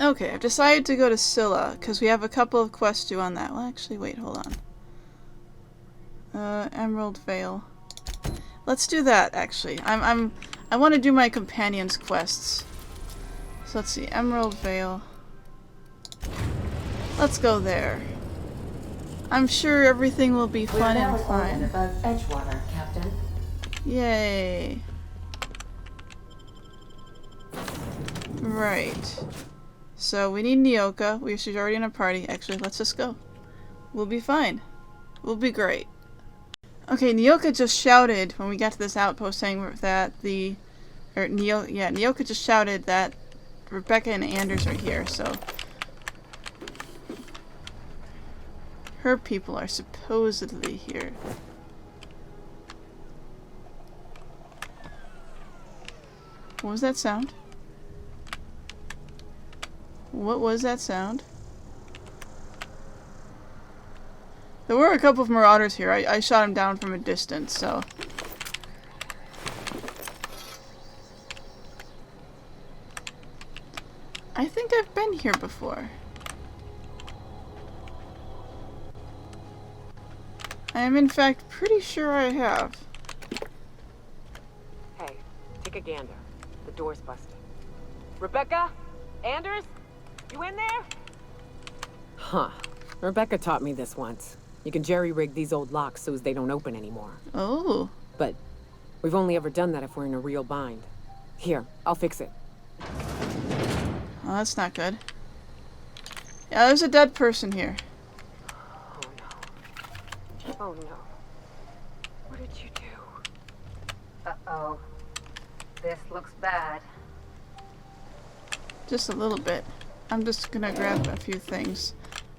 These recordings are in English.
Okay, I've decided to go to Scylla, because we have a couple of quests due on that. Well, actually, wait, hold on. Emerald Vale. Let's do that, actually. I want to do my companion's quests. So let's see, Emerald Vale. Let's go there. I'm sure everything will be fun and fine. Above Edgewater, Captain. Yay. Right. So we need Nyoka. She's already in a party. Actually, let's just go. We'll be fine. We'll be great. Okay, Nyoka just shouted when we got to this outpost saying that Nyoka just shouted that Rebecca and Anders are here, so her people are supposedly here. What was that sound? What was that sound? There were a couple of marauders here. I shot them down from a distance, so. I think I've been here before. I am in fact pretty sure I have. Hey, take a gander. The door's busted. Rebecca? Anders? You in there? Huh. Rebecca taught me this once. You can jerry-rig these old locks so they don't open anymore. Oh. But we've only ever done that if we're in a real bind. Here, I'll fix it. Oh, that's not good. Yeah, there's a dead person here. Oh no. Oh no. What did you do? Uh-oh. This looks bad. Just a little bit. I'm just gonna grab a few things.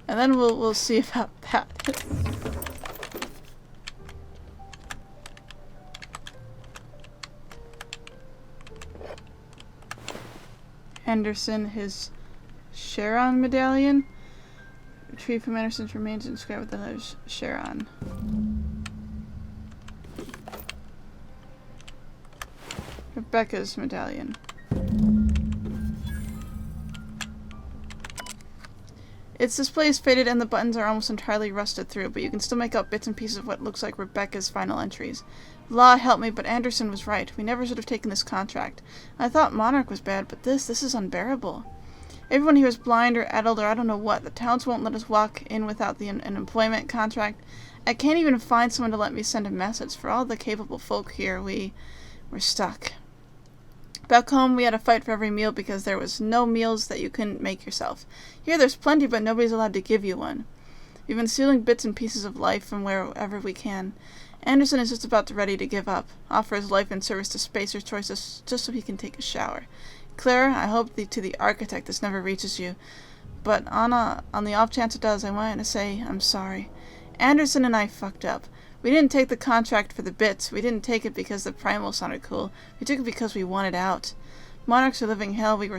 And then we'll see about that. Anderson, his Charon medallion. Retrieve from Anderson's remains and inscribed with the letters Charon. Rebecca's medallion. Its display is faded and the buttons are almost entirely rusted through, but you can still make out bits and pieces of what looks like Rebecca's final entries. Law help me, but Anderson was right. We never should have taken this contract. I thought Monarch was bad, but this is unbearable. Everyone here is blind or addled or I don't know what. The towns won't let us walk in without an employment contract. I can't even find someone to let me send a message. For all the capable folk here, we're stuck. Back home, we had to fight for every meal because there was no meals that you couldn't make yourself. Here, there's plenty, but nobody's allowed to give you one. We've been stealing bits and pieces of life from wherever we can. Anderson is just about ready to give up, offer his life in service to Spacer's choices just so he can take a shower. Clara, I hope to the architect this never reaches you, but on the off chance it does, I wanted to say I'm sorry. Anderson and I fucked up. We didn't take the contract for the bits. We didn't take it because the primal sounded cool. We took it because we wanted out. Monarchs are living hell. We were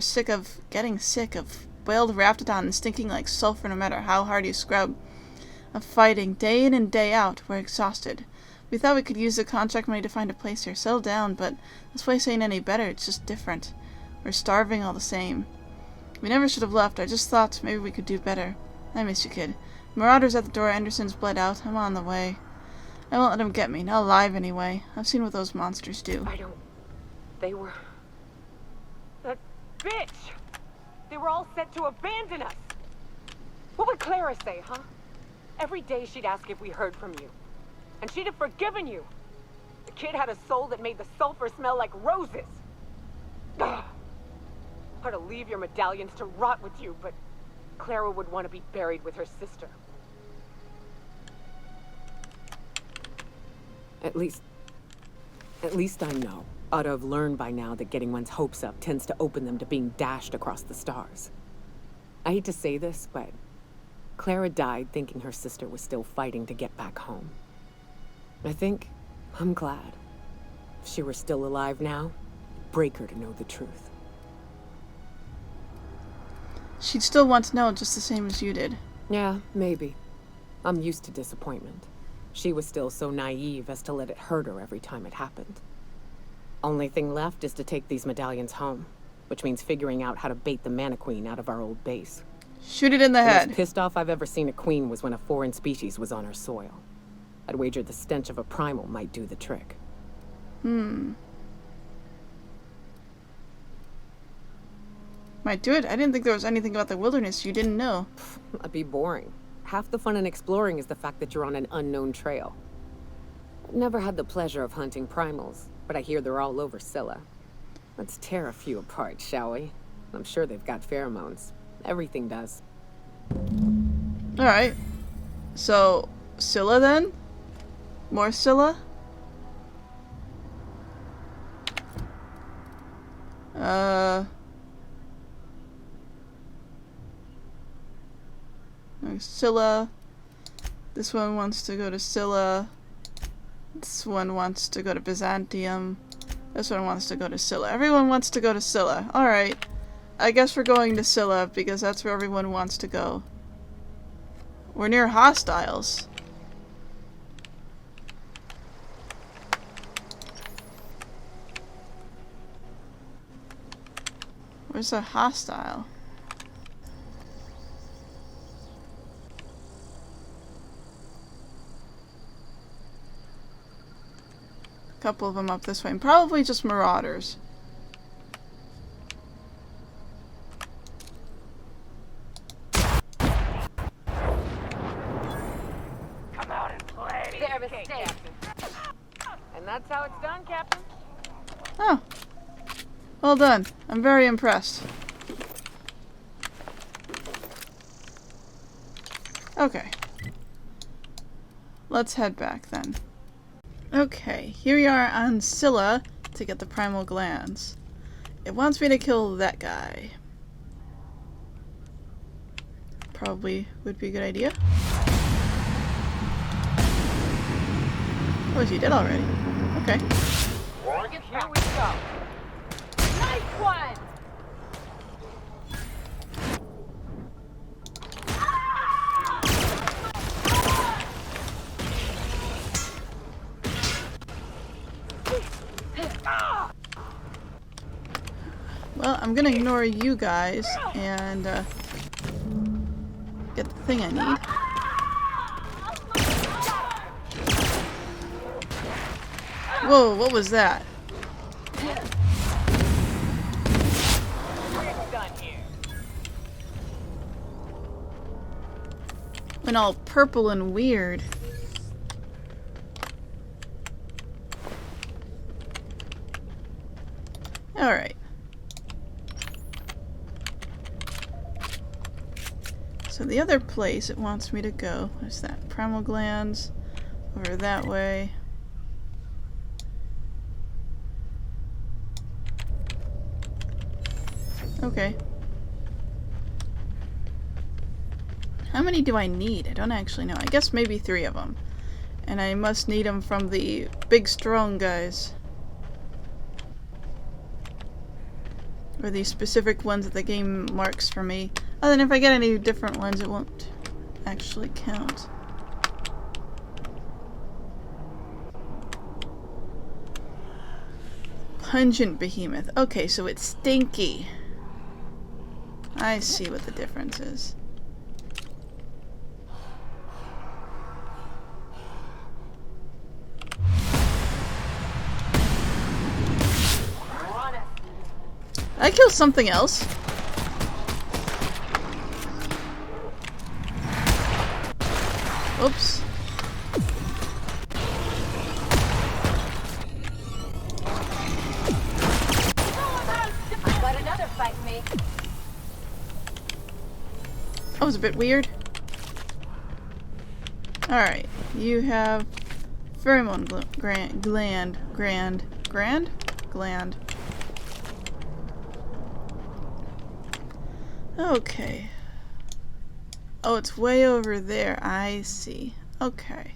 getting sick of boiled Raptidon and stinking like sulfur no matter how hard you scrub. Of fighting, day in and day out. We're exhausted. We thought we could use the contract money to find a place here. Settle down, but this place ain't any better. It's just different. We're starving all the same. We never should have left. I just thought maybe we could do better. I miss you, kid. Marauders at the door. Anderson's bled out. I'm on the way. I won't let him get me. Not alive, anyway. I've seen what those monsters do. They were... That bitch! They were all set to abandon us! What would Clara say, huh? Every day she'd ask if we heard from you. And she'd have forgiven you. The kid had a soul that made the sulfur smell like roses. Ugh. Or to leave your medallions to rot with you, but Clara would want to be buried with her sister. At least I know. Ought to have learned by now that getting one's hopes up tends to open them to being dashed across the stars. I hate to say this, but Clara died thinking her sister was still fighting to get back home. I'm glad. If she were still alive now, break her to know the truth. She'd still want to know just the same as you did. Yeah, maybe. I'm used to disappointment. She was still so naive as to let it hurt her every time it happened. Only thing left is to take these medallions home. which means figuring out how to bait the Mana-Queen out of our old base. Shoot it in the The head. most pissed off I've ever seen a queen was when a foreign species was on her soil. I'd wager the stench of a primal might do the trick. Might do it. I didn't think there was anything about the wilderness you didn't know. That'd be boring. Half the fun in exploring is the fact that you're on an unknown trail. I've never had the pleasure of hunting primals, but I hear they're all over Scylla. Let's tear a few apart, shall we? I'm sure they've got pheromones. Everything does. Alright. So, Scylla then? More Scylla? Scylla. This one wants to go to Scylla. This one wants to go to Byzantium. This one wants to go to Scylla. Everyone wants to go to Scylla. Alright. I guess we're going to Scylla because that's where everyone wants to go. We're near hostiles. Where's a hostile? A couple of them up this way. And probably just marauders. Come out and play. They're a mistake. And that's how it's done, Captain. Oh. Well done. I'm very impressed. Okay. Let's head back then. Okay, here we are on Scylla to get the primal glands. It wants me to kill that guy. Probably would be a good idea. Oh, is he dead already? Okay. Here we go. Nice one! Well, I'm gonna ignore you guys and get the thing I need. Whoa, what was that? Went all purple and weird. Alright. So the other place it wants me to go is that primal glands over that way. Okay. How many do I need? I don't actually know. I guess maybe 3 of them. And I must need them from the big strong guys. Or the specific ones that the game marks for me. Oh, then if I get any different ones, it won't actually count. Pungent behemoth. Okay, so it's stinky. I see what the difference is. I killed something else. Oops. I've got another fight me. That was a bit weird. Alright, you have pheromone gland. Okay. Oh, it's way over there. I see. Okay.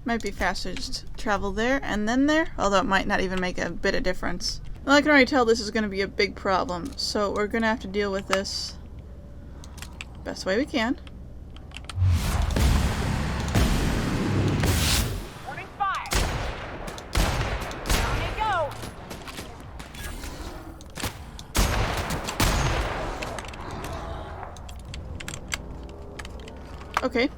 Might be faster to just travel there and then there, although it might not even make a bit of difference. Well, I can already tell this is going to be a big problem, so we're going to have to deal with this best way we can. Warning fire. Down you go. Okay.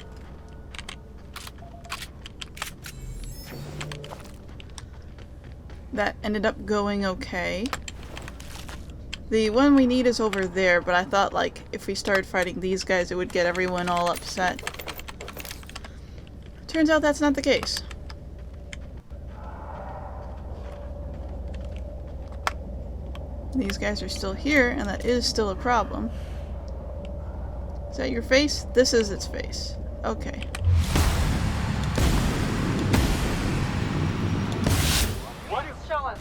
That ended up going okay. The one we need is over there, but I thought, like, if we started fighting these guys, it would get everyone all upset. Turns out that's not the case. These guys are still here, and that is still a problem. Is that your face? This is its face. Okay. What is showing?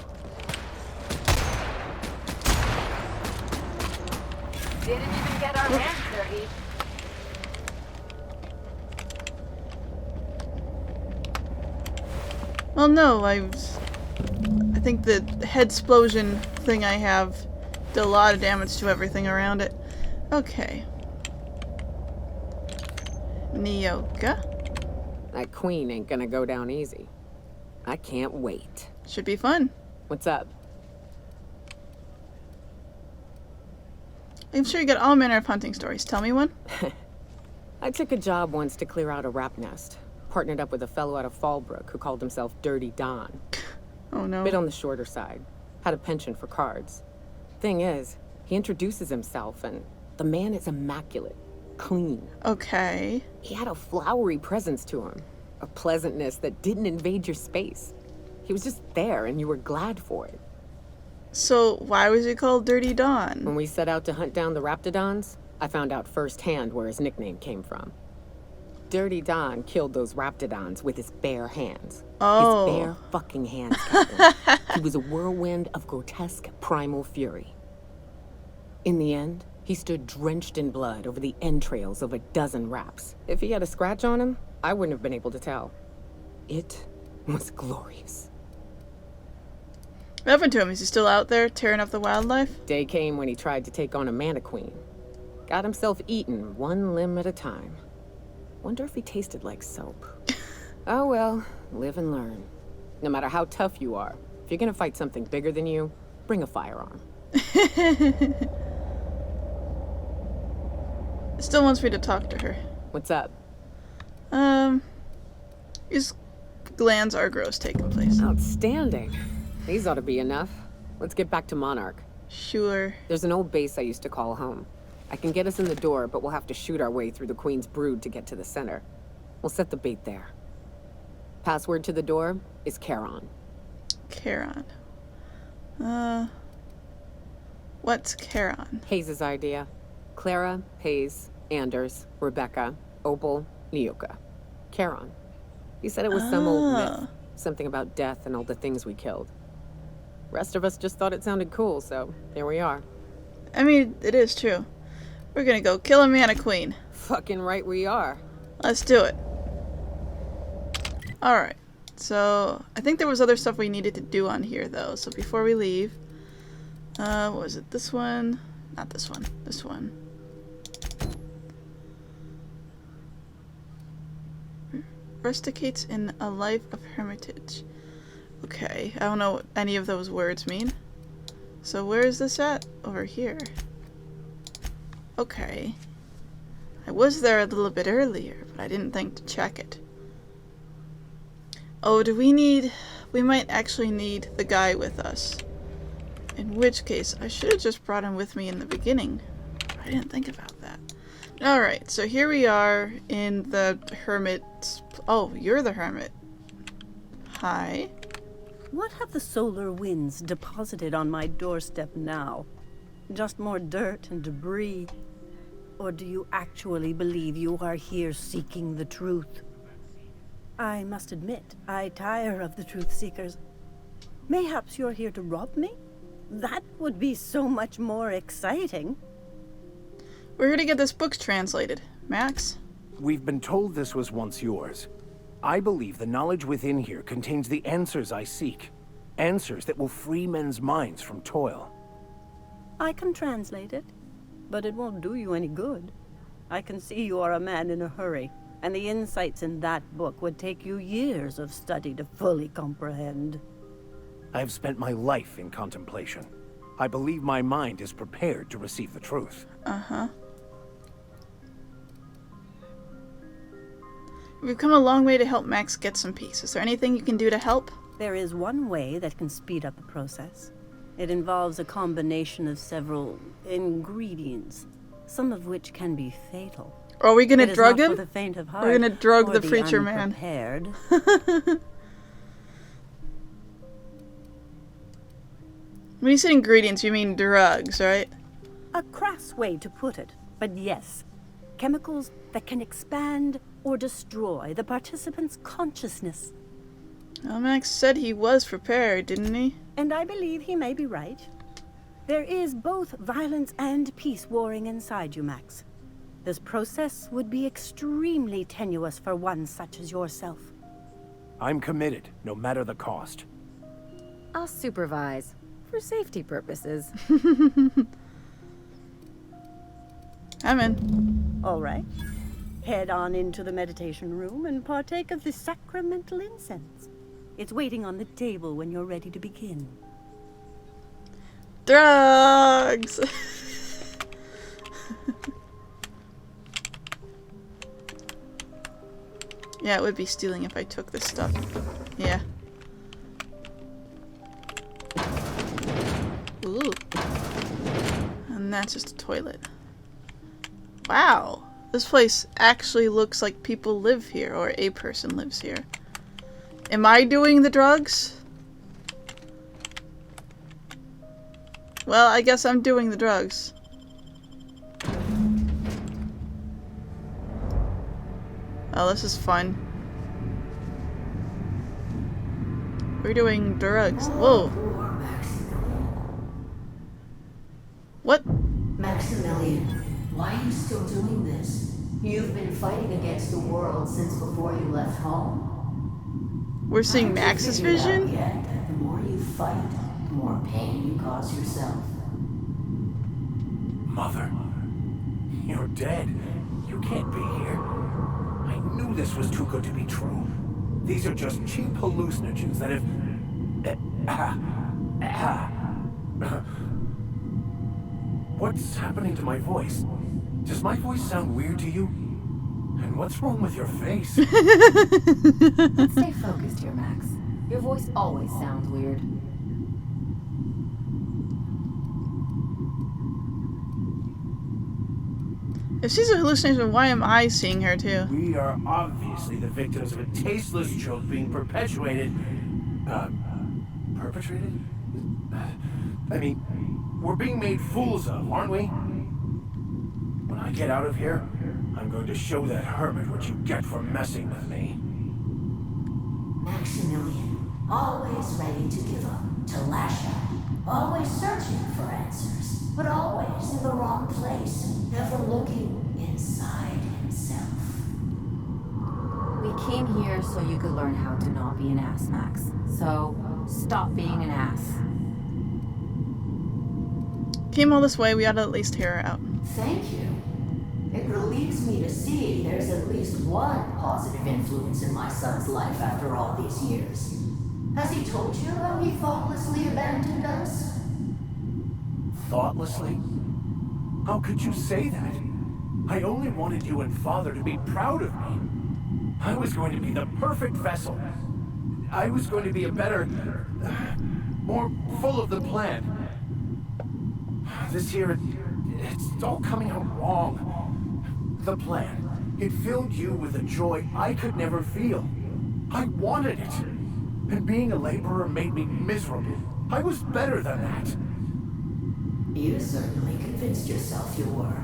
Didn't even get our hands dirty. Well, no, I think the head explosion thing I have did a lot of damage to everything around it. Okay. Nyoka. That queen ain't gonna go down easy. I can't wait. Should be fun. What's up? I'm sure you get all manner of hunting stories. Tell me one. I took a job once to clear out a rap nest. Partnered up with a fellow out of Fallbrook who called himself Dirty Don. Oh no. Bit on the shorter side. Had a penchant for cards. Thing is, he introduces himself and the man is immaculate. Clean. Okay. He had a flowery presence to him. A pleasantness that didn't invade your space. He was just there and you were glad for it. So why was he called Dirty Don? When we set out to hunt down the Raptidons, I found out firsthand where his nickname came from. Dirty Don killed those Raptidons with his bare hands. Oh. His bare fucking hands, Captain. He was a whirlwind of grotesque primal fury. In the end, he stood drenched in blood over the entrails of a dozen raps. If he had a scratch on him, I wouldn't have been able to tell. It was glorious. What happened to him? Is he still out there tearing up the wildlife? Day came when he tried to take on a mana queen. Got himself eaten one limb at a time. Wonder if he tasted like soap. Oh well, live and learn. No matter how tough you are, if you're gonna fight something bigger than you, bring a firearm. Still wants me to talk to her. What's up? These glands are gross taking place. Outstanding. These ought to be enough. Let's get back to Monarch. Sure. There's an old base I used to call home. I can get us in the door, but we'll have to shoot our way through the Queen's brood to get to the center. We'll set the bait there. Password to the door is Charon. Charon. What's Charon? Hayes' idea. Clara, Hayes, Anders, Rebecca, Opal, Nyoka. Charon. He said it was some old myth. Something about death and all the things we killed. Rest of us just thought it sounded cool, so here we are. I mean, it is true. We're gonna go kill a mana queen. Fucking right we are. Let's do it. Alright. So, I think there was other stuff we needed to do on here, though. So before we leave... what was it? This one? Not this one. This one. Rusticates in a life of hermitage. Okay, I don't know what any of those words mean. So where is this at? Over here. Okay. I was there a little bit earlier, but I didn't think to check it. Oh, do we need... We might actually need the guy with us. In which case, I should have just brought him with me in the beginning. I didn't think about that. Alright, so here we are in the hermit... Oh, you're the hermit. Hi. What have the solar winds deposited on my doorstep now? Just more dirt and debris? Or do you actually believe you are here seeking the truth? I must admit, I tire of the truth seekers. Mayhaps you're here to rob me? That would be so much more exciting. We're here to get this book translated. Max? We've been told this was once yours. I believe the knowledge within here contains the answers I seek. Answers that will free men's minds from toil. I can translate it, but it won't do you any good. I can see you are a man in a hurry, and the insights in that book would take you years of study to fully comprehend. I've spent my life in contemplation. I believe my mind is prepared to receive the truth. Uh-huh. We've come a long way to help Max get some peace. Is there anything you can do to help? There is one way that can speed up the process. It involves a combination of several ingredients, some of which can be fatal. Are we gonna It is drug not him? for the faint of heart. We're gonna drug or the preacher man. unprepared. When you said ingredients, you mean drugs, right? A crass way to put it, but yes. Chemicals that can expand or destroy the participant's consciousness. Well, Max said he was prepared, didn't he? And I believe he may be right. There is both violence and peace warring inside you, Max. This process would be extremely tenuous for one such as yourself. I'm committed, no matter the cost. I'll supervise, for safety purposes. I'm in. All right. Head on into the meditation room and partake of the sacramental incense. It's waiting on the table when you're ready to begin. Drugs! Yeah, it would be stealing if I took this stuff. Yeah. Ooh. And that's just a toilet. Wow. This place actually looks like people live here, or a person lives here. Am I doing the drugs? Well, I guess I'm doing the drugs. Oh, this is fun. We're doing drugs. Whoa. What? Maximilian, why are you still doing this? You've been fighting against the world since before you left home. We're seeing Max's vision? Yet that the more you fight, the more pain you cause yourself. Mother, you're dead. You can't be here. I knew this was too good to be true. These are just cheap hallucinogens that have... What's happening to my voice? Does my voice sound weird to you? And what's wrong with your face? Let's stay focused here, Max. Your voice always sounds weird. If she's a hallucination, why am I seeing her too? We are obviously the victims of a tasteless joke being perpetuated... perpetrated? I mean, we're being made fools of, aren't we? When I get out of here, I'm going to show that hermit what you get for messing with me. Maximilian, always ready to give up, to lash out, always searching for answers, but always in the wrong place, never looking inside himself. We came here so you could learn how to not be an ass, Max. So, stop being an ass. Came all this way, we ought to at least hear her out. Thank you. It relieves me to see there's at least one positive influence in my son's life after all these years. Has he told you how he thoughtlessly abandoned us? Thoughtlessly? How could you say that? I only wanted you and Father to be proud of me. I was going to be the perfect vessel. I was going to be a better... more full of the plan. This here, it's all coming out wrong. The plan, it filled you with a joy I could never feel. I wanted it. And being a laborer made me miserable. I was better than that. You certainly convinced yourself you were.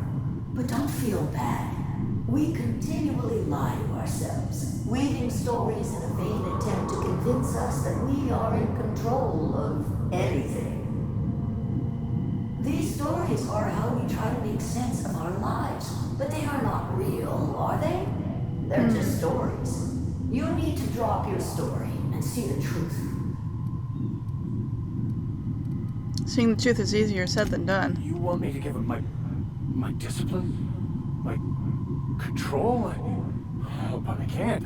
But don't feel bad. We continually lie to ourselves, weaving stories in a vain attempt to convince us that we are in control of anything. These stories are how we try to make sense of our lives, but they are not real, are they? They're just stories. You need to drop your story and see the truth. Seeing the truth is easier said than done. You want me to give up my discipline? My control? Oh, but I can't.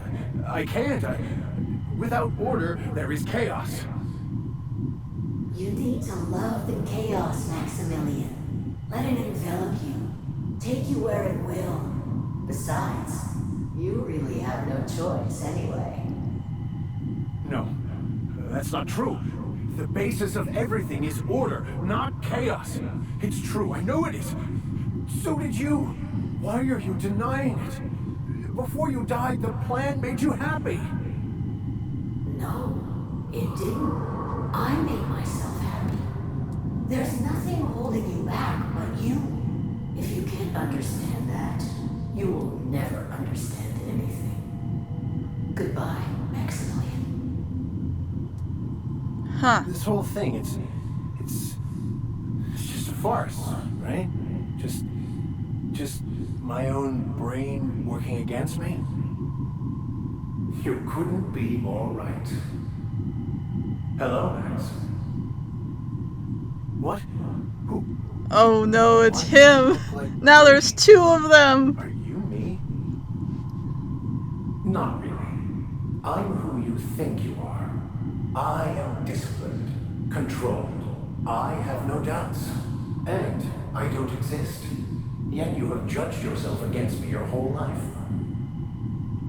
Without order, there is chaos. You need to love the chaos, Maximilian. Let it envelop you. Take you where it will. Besides, You really have no choice anyway. No, that's not true. The basis of everything is order, not chaos. It's true, I know it is. So did you. Why are you denying it? Before you died, the plan made you happy. No, it didn't. I made myself happy. There's nothing holding you back but you. If you can't understand that, you will never understand anything. Goodbye, Maximilian. Huh. This whole thing, it's just a farce, right? Just my own brain working against me? You couldn't be more right. Hello, Max. What? Who? Oh no, it's What? him! Like, Now there's two of them! Are you me? Not really. I'm who you think you are. I am disciplined, controlled. I have no doubts. And I don't exist. Yet you have judged yourself against me your whole life.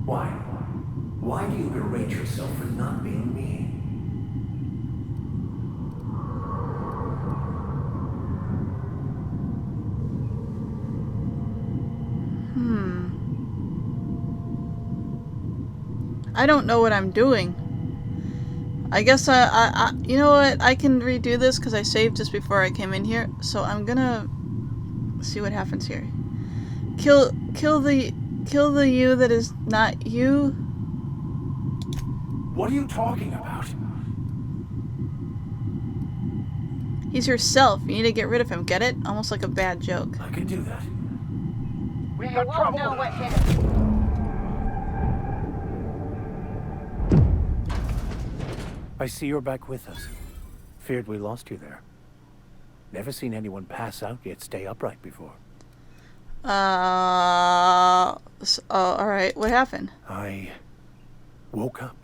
Why? Why do you berate yourself for not being me? I don't know what I'm doing. I guess I you know what? I can redo this because I saved just before I came in here. So I'm gonna see what happens here. Kill the you that is not you. What are you talking about? He's yourself. You need to get rid of him. Get it? Almost like a bad joke. I can do that. We You got won't trouble. know what hit us. I see you're back with us. Feared we lost you there. Never seen anyone pass out yet stay upright before. Alright. What happened? I woke up.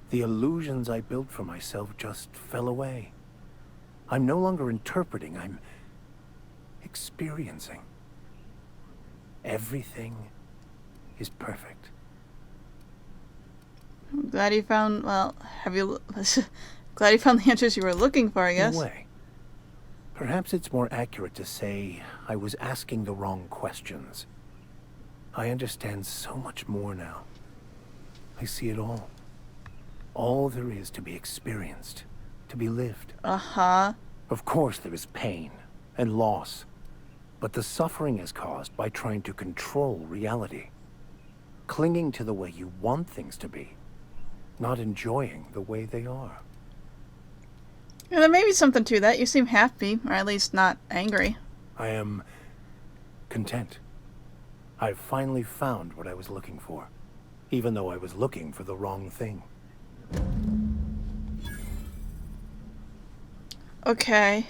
The illusions I built for myself just fell away. I'm no longer interpreting, I'm experiencing. Everything is perfect. I'm glad you found, well, glad you found the answers you were looking for, I guess. In a way. Perhaps it's more accurate to say I was asking the wrong questions. I understand so much more now. I see it all. All there is to be experienced, to be lived. Uh-huh. Of course there is pain and loss, but the suffering is caused by trying to control reality. Clinging to the way you want things to be, not enjoying the way they are. Yeah, there may be something to that. You seem happy, or at least not angry. I am content. I've finally found what I was looking for, even though I was looking for the wrong thing. Okay.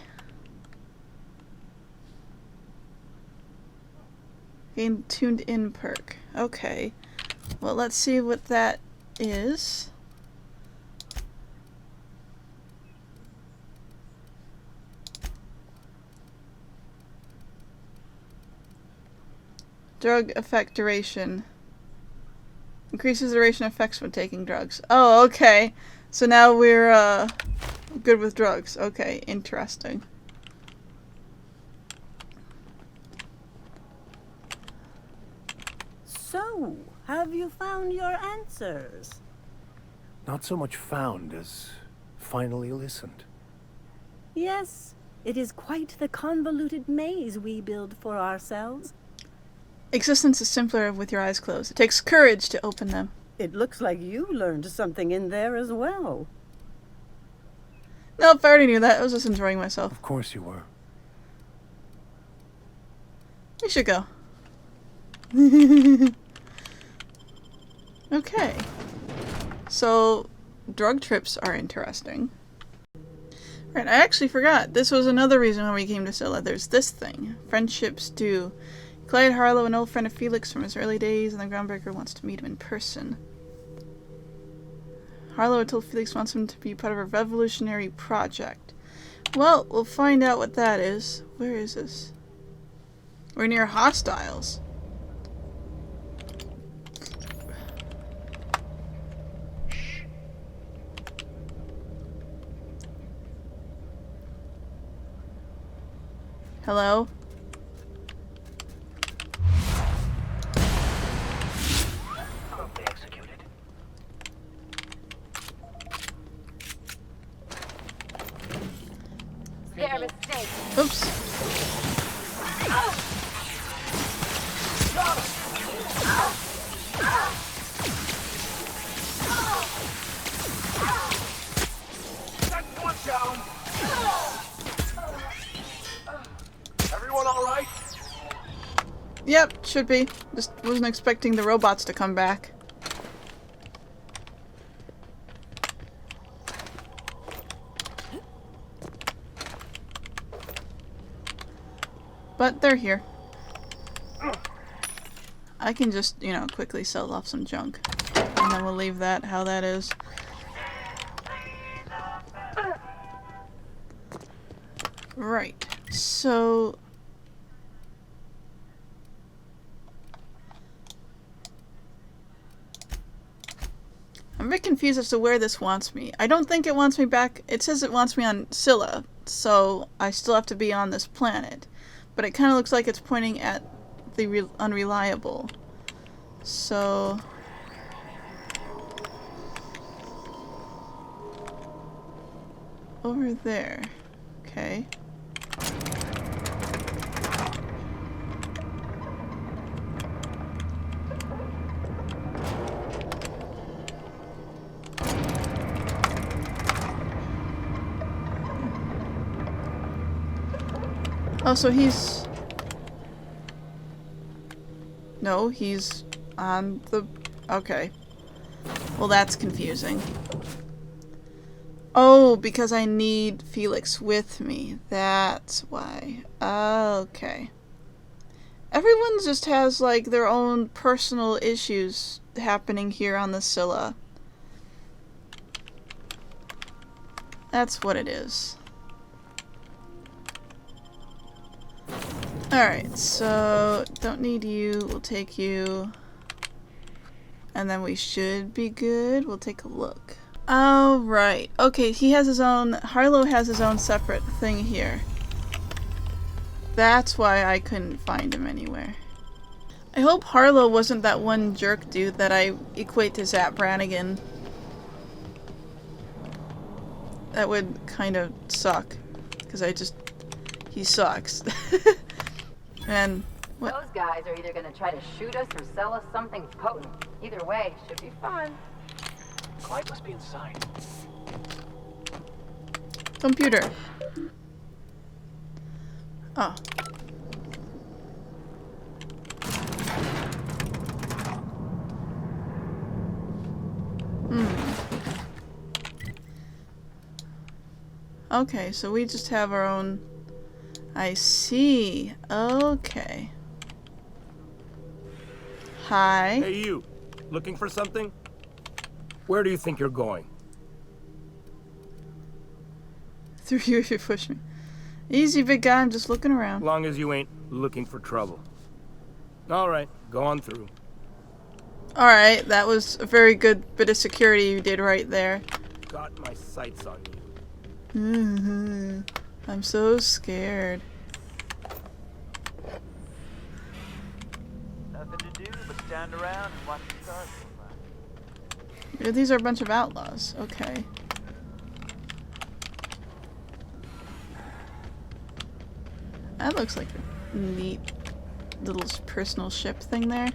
Gain tuned in perk. Okay. Well, let's see what that is. Drug effect duration. Increases duration effects when taking drugs. Oh, okay. So now we're, good with drugs. Okay, interesting. So, have you found your answers? Not so much found as finally listened. Yes, it is quite the convoluted maze we build for ourselves. Existence is simpler with your eyes closed. It takes courage to open them. It looks like you learned something in there as well. Nope, I already knew that. I was just enjoying myself. Of course you were. We should go. Okay. So, drug trips are interesting. Right, I actually forgot. This was another reason why we came to Scylla. There's this thing. Friendships do. Clyde Harlow, an old friend of Felix from his early days, and the Groundbreaker wants to meet him in person. Harlow had told Felix wants him to be part of a revolutionary project. Well, we'll find out what that is. Where is this? We're near hostiles. Hello? Promptly executed. Their mistake. Oops. That's one down. Everyone all right? Yep, should be. Just wasn't expecting the robots to come back. But they're here. I can just, you know, quickly sell off some junk. And then we'll leave that how that is. Right. So... I'm a bit confused as to where this wants me. I don't think it wants me back. It says it wants me on Scylla, so I still have to be on this planet. But it kind of looks like it's pointing at the unreliable. So... over there. Okay. Oh, so he's... no, he's on the... okay. Well, that's confusing. Oh, because I need Felix with me. That's why. Okay. Everyone just has, like, their own personal issues happening here on the Scylla. That's what it is. Alright, so don't need you. We'll take you. And then we should be good. We'll take a look. Oh, right. Okay, he has his own... Harlow has his own separate thing here. That's why I couldn't find him anywhere. I hope Harlow wasn't that one jerk dude that I equate to Zap Brannigan. That would kind of suck. Because I just... he sucks. And... what? Those guys are either gonna try to shoot us or sell us something potent. Either way, should be fun. Clyde must be inside. Computer. Oh. Okay, so we just have our own... I see. Okay. Hi. Hey you, looking for something? Where do you think you're going? Through you if you push me. Easy, big guy, I'm just looking around. Long as you ain't looking for trouble. Alright, go on through. Alright, that was a very good bit of security you did right there. Got my sights on you. I'm so scared. Nothing to do but stand around and watch the cars go by. Yeah, these are a bunch of outlaws. Okay. That looks like a neat little personal ship thing there.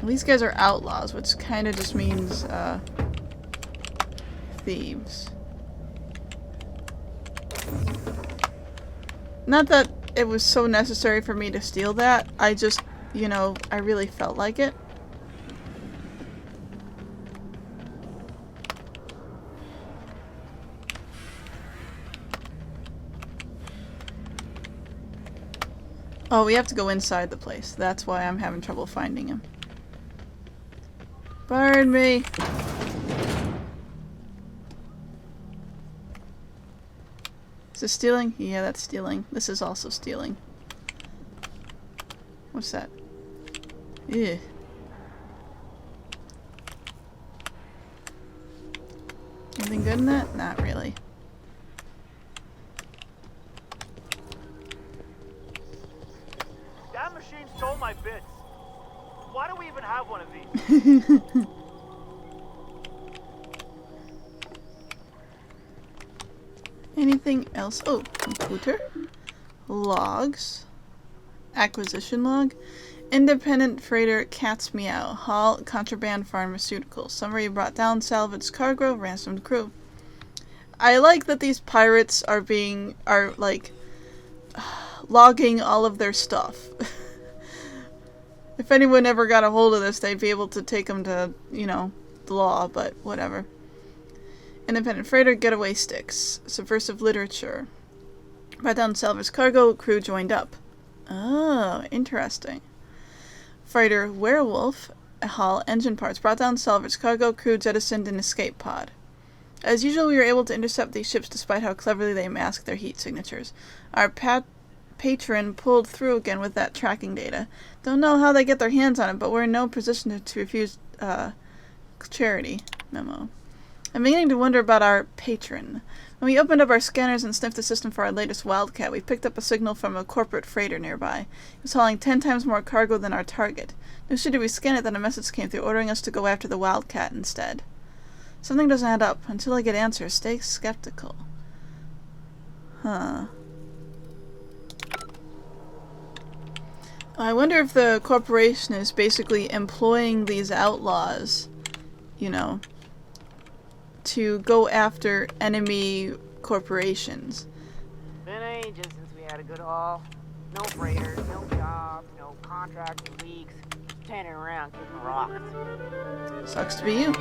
These guys are outlaws, which kind of just means, thieves. Not that it was so necessary for me to steal that, I just, you know, I really felt like it. Oh, we have to go inside the place. That's why I'm having trouble finding him. Pardon me. Is this stealing? Yeah, that's stealing. This is also stealing. What's that? Ew. Anything good in that? Not really. machine stole my bits. Why do we even have one of these? Anything else? Oh, computer. Logs. Acquisition log. Independent freighter Cat's Meow. Haul contraband pharmaceuticals. Summary: brought down salvaged cargo, ransomed crew. I like that these pirates are like logging all of their stuff. If anyone ever got a hold of this, they'd be able to take them to, you know, the law, but whatever. Independent freighter getaway sticks. Subversive literature. Brought down salvaged cargo, crew joined up. Oh, interesting. Freighter werewolf. Haul engine parts. Brought down salvaged cargo, crew jettisoned an escape pod. As usual, we were able to intercept these ships despite how cleverly they masked their heat signatures. Our patron pulled through again with that tracking data. Don't know how they get their hands on it, but we're in no position to refuse charity. Memo. I'm beginning to wonder about our patron. When we opened up our scanners and sniffed the system for our latest Wildcat, we picked up a signal from a corporate freighter nearby. It was hauling 10 times more cargo than our target. No sooner did we scan it than a message came through ordering us to go after the Wildcat instead. Something doesn't add up. Until I get answers, stay skeptical. Huh. I wonder if the corporation is basically employing these outlaws, you know, to go after enemy corporations. Been ages since we had a good haul. No freighters, no jobs, no contracts in weeks. Standing around kicking rocks. Sucks to be you.